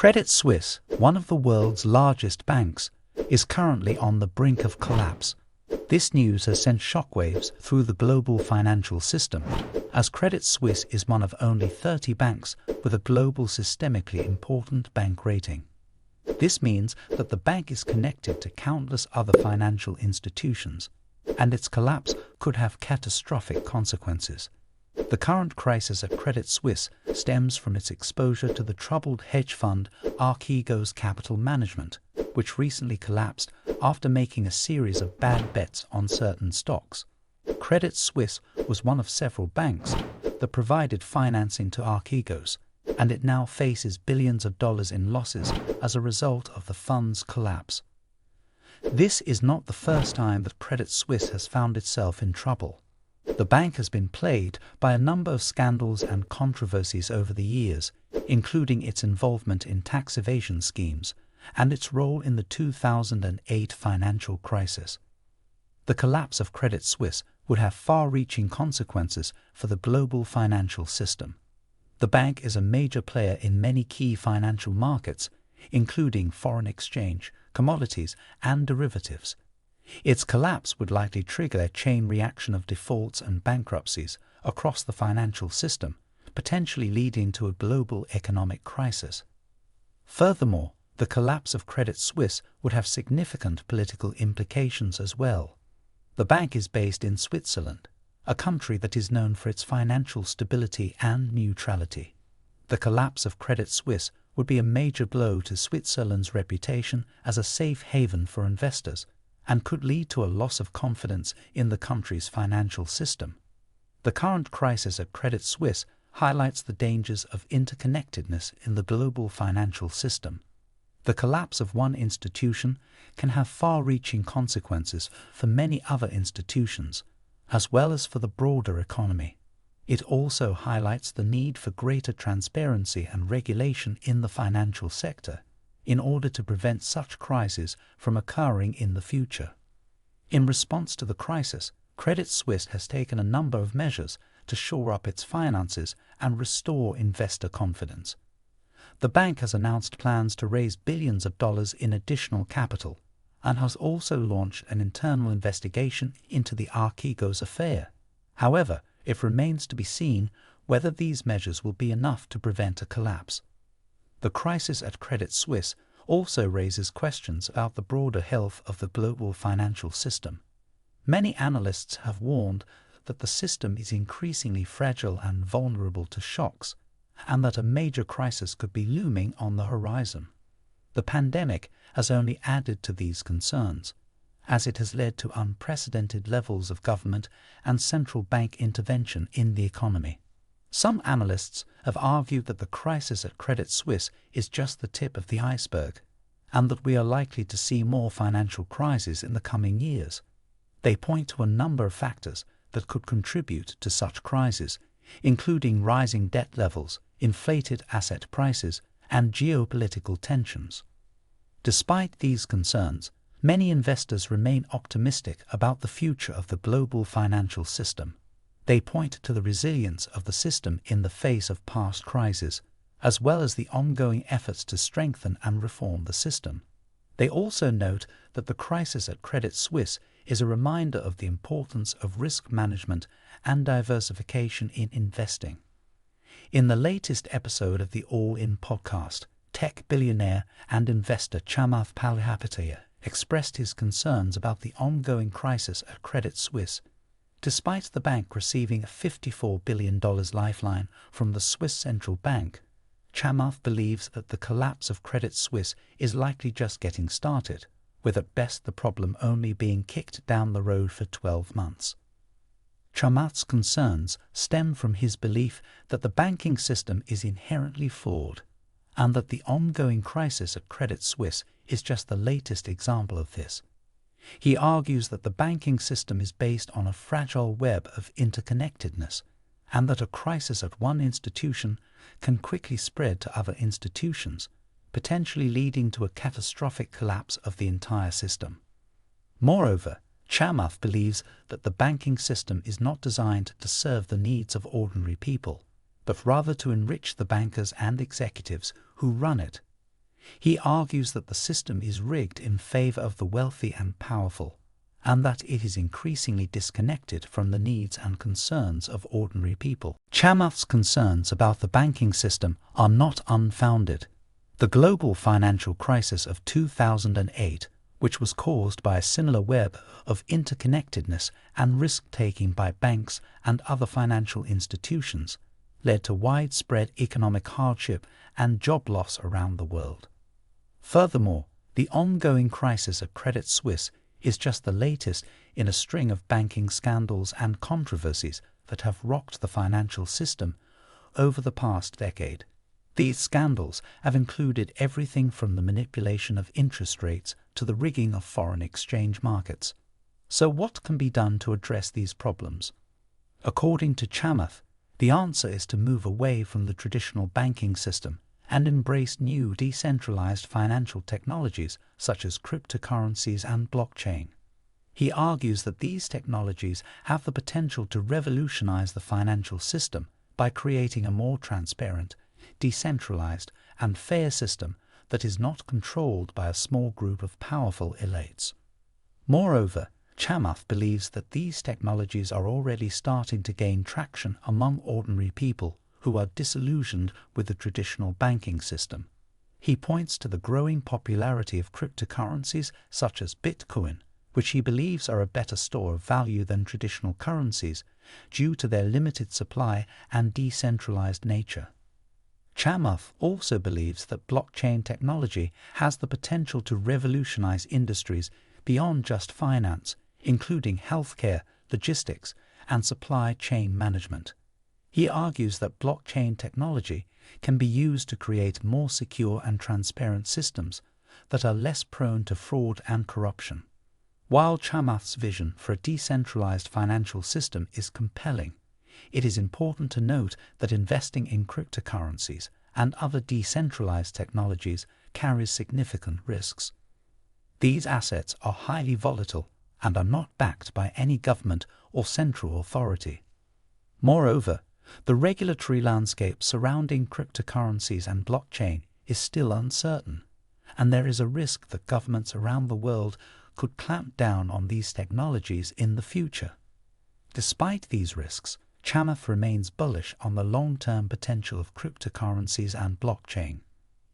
Credit Suisse, one of the world's largest banks, is currently on the brink of collapse. This news has sent shockwaves through the global financial system, as Credit Suisse is one of only 30 banks with a global systemically important bank rating. This means that the bank is connected to countless other financial institutions, and its collapse could have catastrophic consequences. The current crisis at Credit Suisse stems from its exposure to the troubled hedge fund Archegos Capital Management, which recently collapsed after making a series of bad bets on certain stocks. Credit Suisse was one of several banks that provided financing to Archegos, and it now faces billions of dollars in losses as a result of the fund's collapse. This is not the first time that Credit Suisse has found itself in trouble. The bank has been plagued by a number of scandals and controversies over the years, including its involvement in tax evasion schemes and its role in the 2008 financial crisis. The collapse of Credit Suisse would have far-reaching consequences for the global financial system. The bank is a major player in many key financial markets, including foreign exchange, commodities, and derivatives. Its collapse would likely trigger a chain reaction of defaults and bankruptcies across the financial system, potentially leading to a global economic crisis. Furthermore, the collapse of Credit Suisse would have significant political implications as well. The bank is based in Switzerland, a country that is known for its financial stability and neutrality. The collapse of Credit Suisse would be a major blow to Switzerland's reputation as a safe haven for investors, and could lead to a loss of confidence in the country's financial system. The current crisis at Credit Suisse highlights the dangers of interconnectedness in the global financial system. The collapse of one institution can have far-reaching consequences for many other institutions, as well as for the broader economy. It also highlights the need for greater transparency and regulation in the financial sector, in order to prevent such crises from occurring in the future. In response to the crisis, Credit Suisse has taken a number of measures to shore up its finances and restore investor confidence. The bank has announced plans to raise billions of dollars in additional capital, and has also launched an internal investigation into the Archegos affair. However, it remains to be seen whether these measures will be enough to prevent a collapse. The crisis at Credit Suisse also raises questions about the broader health of the global financial system. Many analysts have warned that the system is increasingly fragile and vulnerable to shocks, and that a major crisis could be looming on the horizon. The pandemic has only added to these concerns, as it has led to unprecedented levels of government and central bank intervention in the economy. Some analysts have argued that the crisis at Credit Suisse is just the tip of the iceberg, and that we are likely to see more financial crises in the coming years. They point to a number of factors that could contribute to such crises, including rising debt levels, inflated asset prices, and geopolitical tensions. Despite these concerns, many investors remain optimistic about the future of the global financial system. They point to the resilience of the system in the face of past crises, as well as the ongoing efforts to strengthen and reform the system. They also note that the crisis at Credit Suisse is a reminder of the importance of risk management and diversification in investing. In the latest episode of the All In podcast, tech billionaire and investor Chamath Palihapitiya expressed his concerns about the ongoing crisis at Credit Suisse. Despite the bank receiving a $54 billion lifeline from the Swiss Central Bank, Chamath believes that the collapse of Credit Suisse is likely just getting started, with at best the problem only being kicked down the road for 12 months. Chamath's concerns stem from his belief that the banking system is inherently flawed, and that the ongoing crisis at Credit Suisse is just the latest example of this. He argues that the banking system is based on a fragile web of interconnectedness, and that a crisis at one institution can quickly spread to other institutions, potentially leading to a catastrophic collapse of the entire system. Moreover, Chamath believes that the banking system is not designed to serve the needs of ordinary people, but rather to enrich the bankers and executives who run it. He argues that the system is rigged in favor of the wealthy and powerful, and that it is increasingly disconnected from the needs and concerns of ordinary people. Chamath's concerns about the banking system are not unfounded. The global financial crisis of 2008, which was caused by a similar web of interconnectedness and risk-taking by banks and other financial institutions, led to widespread economic hardship and job loss around the world. Furthermore, the ongoing crisis at Credit Suisse is just the latest in a string of banking scandals and controversies that have rocked the financial system over the past decade. These scandals have included everything from the manipulation of interest rates to the rigging of foreign exchange markets. So what can be done to address these problems? According to Chamath, the answer is to move away from the traditional banking system and embrace new decentralized financial technologies such as cryptocurrencies and blockchain. He argues that these technologies have the potential to revolutionize the financial system by creating a more transparent, decentralized, and fair system that is not controlled by a small group of powerful elites. Moreover, Chamath believes that these technologies are already starting to gain traction among ordinary people who are disillusioned with the traditional banking system. He points to the growing popularity of cryptocurrencies such as Bitcoin, which he believes are a better store of value than traditional currencies due to their limited supply and decentralized nature. Chamath also believes that blockchain technology has the potential to revolutionize industries beyond just finance, including healthcare, logistics, and supply chain management. He argues that blockchain technology can be used to create more secure and transparent systems that are less prone to fraud and corruption. While Chamath's vision for a decentralized financial system is compelling, it is important to note that investing in cryptocurrencies and other decentralized technologies carries significant risks. These assets are highly volatile and are not backed by any government or central authority. Moreover, the regulatory landscape surrounding cryptocurrencies and blockchain is still uncertain, and there is a risk that governments around the world could clamp down on these technologies in the future. Despite these risks, Chamath remains bullish on the long-term potential of cryptocurrencies and blockchain.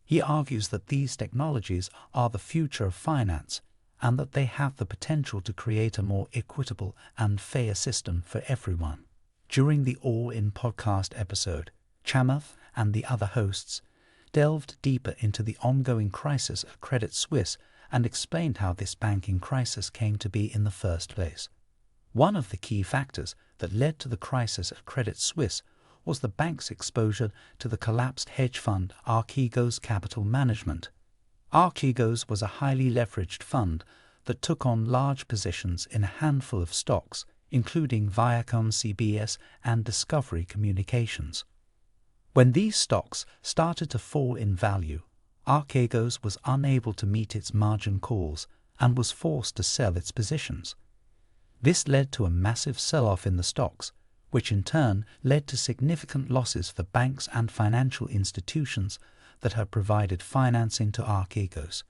He argues that these technologies are the future of finance and that they have the potential to create a more equitable and fair system for everyone. During the All-In podcast episode, Chamath and the other hosts delved deeper into the ongoing crisis at Credit Suisse and explained how this banking crisis came to be in the first place. One of the key factors that led to the crisis at Credit Suisse was the bank's exposure to the collapsed hedge fund Archegos Capital Management. Archegos was a highly leveraged fund that took on large positions in a handful of stocks, including Viacom CBS and Discovery Communications. When these stocks started to fall in value, Archegos was unable to meet its margin calls and was forced to sell its positions. This led to a massive sell-off in the stocks, which in turn led to significant losses for banks and financial institutions that had provided financing to Archegos.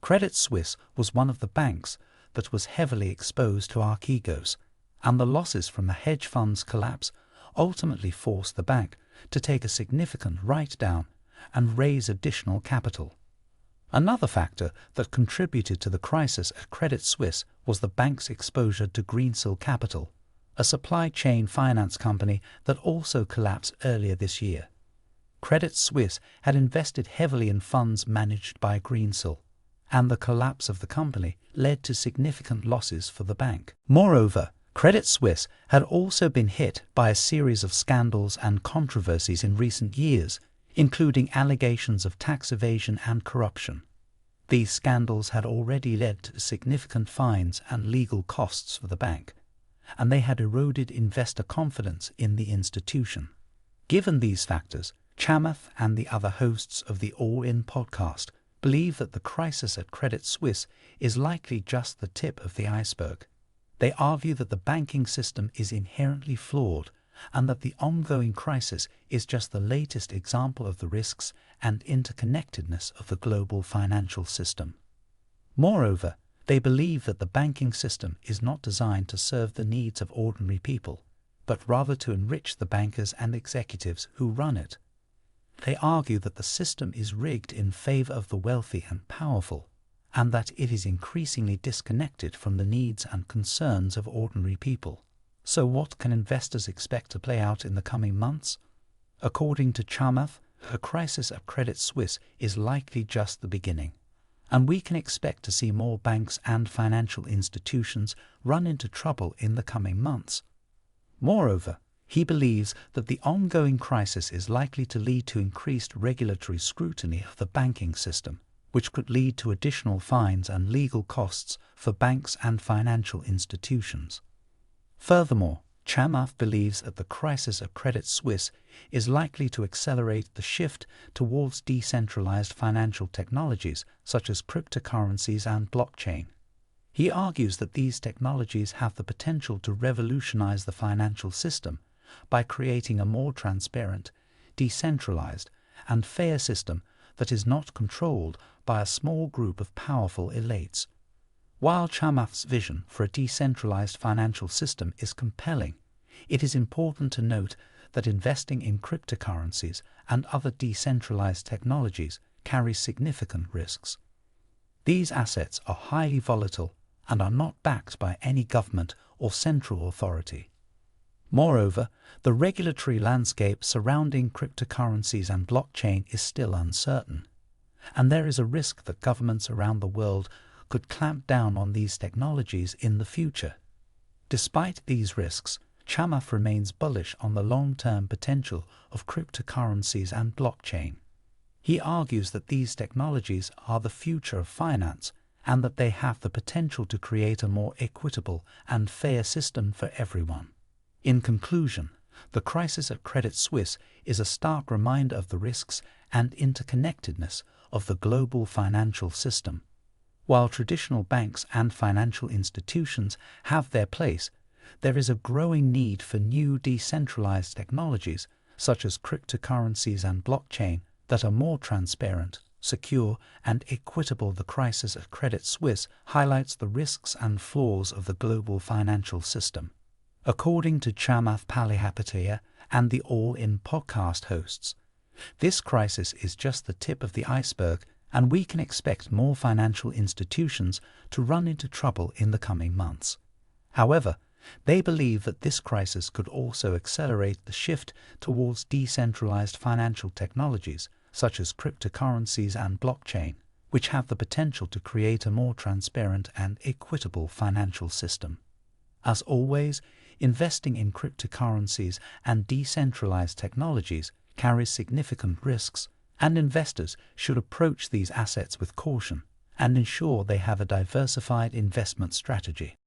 Credit Suisse was one of the banks that was heavily exposed to Archegos, and the losses from the hedge fund's collapse ultimately forced the bank to take a significant write-down and raise additional capital. Another factor that contributed to the crisis at Credit Suisse was the bank's exposure to Greensill Capital, a supply chain finance company that also collapsed earlier this year. Credit Suisse had invested heavily in funds managed by Greensill, and the collapse of the company led to significant losses for the bank. Moreover, Credit Suisse had also been hit by a series of scandals and controversies in recent years, including allegations of tax evasion and corruption. These scandals had already led to significant fines and legal costs for the bank, and they had eroded investor confidence in the institution. Given these factors, Chamath and the other hosts of the All-In podcast believe that the crisis at Credit Suisse is likely just the tip of the iceberg. They argue that the banking system is inherently flawed and that the ongoing crisis is just the latest example of the risks and interconnectedness of the global financial system. Moreover, they believe that the banking system is not designed to serve the needs of ordinary people, but rather to enrich the bankers and executives who run it. They argue that the system is rigged in favor of the wealthy and powerful, and that it is increasingly disconnected from the needs and concerns of ordinary people. So what can investors expect to play out in the coming months? According to Chamath, the crisis at Credit Suisse is likely just the beginning, and we can expect to see more banks and financial institutions run into trouble in the coming months. Moreover, he believes that the ongoing crisis is likely to lead to increased regulatory scrutiny of the banking system, which could lead to additional fines and legal costs for banks and financial institutions. Furthermore, Chamath believes that the crisis at Credit Suisse is likely to accelerate the shift towards decentralized financial technologies such as cryptocurrencies and blockchain. He argues that these technologies have the potential to revolutionize the financial system by creating a more transparent, decentralized, and fair system that is not controlled by a small group of powerful elites. While Chamath's vision for a decentralized financial system is compelling, it is important to note that investing in cryptocurrencies and other decentralized technologies carries significant risks. These assets are highly volatile and are not backed by any government or central authority. Moreover, the regulatory landscape surrounding cryptocurrencies and blockchain is still uncertain, and there is a risk that governments around the world could clamp down on these technologies in the future. Despite these risks, Chamath remains bullish on the long-term potential of cryptocurrencies and blockchain. He argues that these technologies are the future of finance and that they have the potential to create a more equitable and fair system for everyone. In conclusion, the crisis at Credit Suisse is a stark reminder of the risks and interconnectedness of the global financial system. While traditional banks and financial institutions have their place, there is a growing need for new decentralized technologies such as cryptocurrencies and blockchain that are more transparent, secure, and equitable. The crisis at Credit Suisse highlights the risks and flaws of the global financial system. According to Chamath Palihapitiya and the All In podcast hosts, this crisis is just the tip of the iceberg, and we can expect more financial institutions to run into trouble in the coming months. However, they believe that this crisis could also accelerate the shift towards decentralized financial technologies such as cryptocurrencies and blockchain, which have the potential to create a more transparent and equitable financial system. As always, investing in cryptocurrencies and decentralized technologies carries significant risks, and investors should approach these assets with caution and ensure they have a diversified investment strategy.